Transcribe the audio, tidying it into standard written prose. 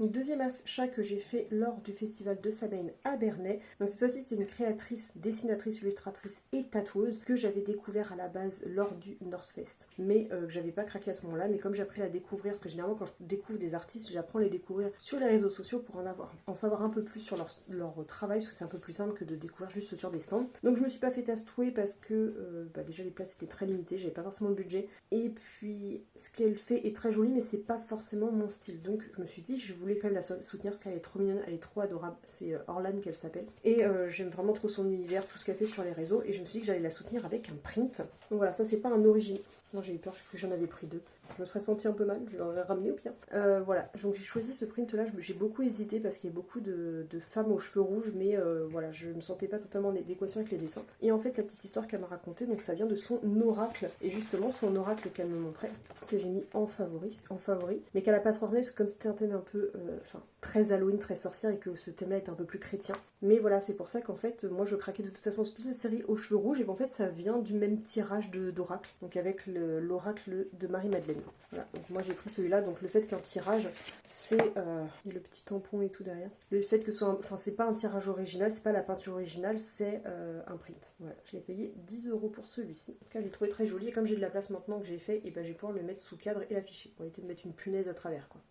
Donc deuxième achat que j'ai fait lors du festival de Samhain à Bernay. Donc cette fois-ci c'était une créatrice, dessinatrice, illustratrice et tatoueuse que j'avais découvert à la base lors du North Fest. Mais que j'avais pas craqué à ce moment-là, mais comme j'ai appris à la découvrir, parce que généralement quand je découvre des artistes, j'apprends à les découvrir sur les réseaux sociaux pour en savoir un peu plus sur leur travail, parce que c'est un peu plus simple que de découvrir juste sur des stands. Donc je me suis pas fait tatouer parce que déjà les places étaient très limitées, j'avais pas forcément le budget. Et puis ce qu'elle fait est très joli, mais c'est pas forcément mon style. Donc je me suis dit, je voulais quand même la soutenir parce qu'elle est trop mignonne, elle est trop adorable. C'est Orlan qu'elle s'appelle. Et j'aime vraiment trop son univers, tout ce qu'elle fait sur les réseaux. Et je me suis dit que j'allais la soutenir avec un print. Donc voilà, ça c'est pas un origine. Non, j'ai eu peur que j'en avais pris deux. Je me serais sentie un peu mal, je l'aurais ramené au pire. Voilà, donc j'ai choisi ce print là, j'ai beaucoup hésité parce qu'il y a beaucoup de femmes aux cheveux rouges, mais voilà, je ne me sentais pas totalement en adéquation avec les dessins. Et en fait, la petite histoire qu'elle m'a racontée, donc ça vient de son oracle. Et justement, son oracle qu'elle me montrait, que j'ai mis en favori, mais qu'elle n'a pas trop remis parce que comme c'était un thème un peu, très Halloween, très sorcière, et que ce thème là est un peu plus chrétien. Mais voilà, c'est pour ça qu'en fait, moi je craquais de toute façon sur toute cette série aux cheveux rouges, et en fait ça vient du même tirage d'oracle, donc avec l'oracle de Marie-Madeleine. Voilà, donc moi j'ai pris celui-là, donc le fait qu'un tirage, c'est... il y a le petit tampon et tout derrière. Le fait que ce soit... Enfin, c'est pas un tirage original, c'est pas la peinture originale, c'est un print. Voilà, je l'ai payé 10 € pour celui-ci. En tout cas, je l'ai trouvé très joli, et comme j'ai de la place maintenant que j'ai fait, et ben, je vais pouvoir le mettre sous cadre et l'afficher, pour éviter de mettre une punaise à travers, quoi.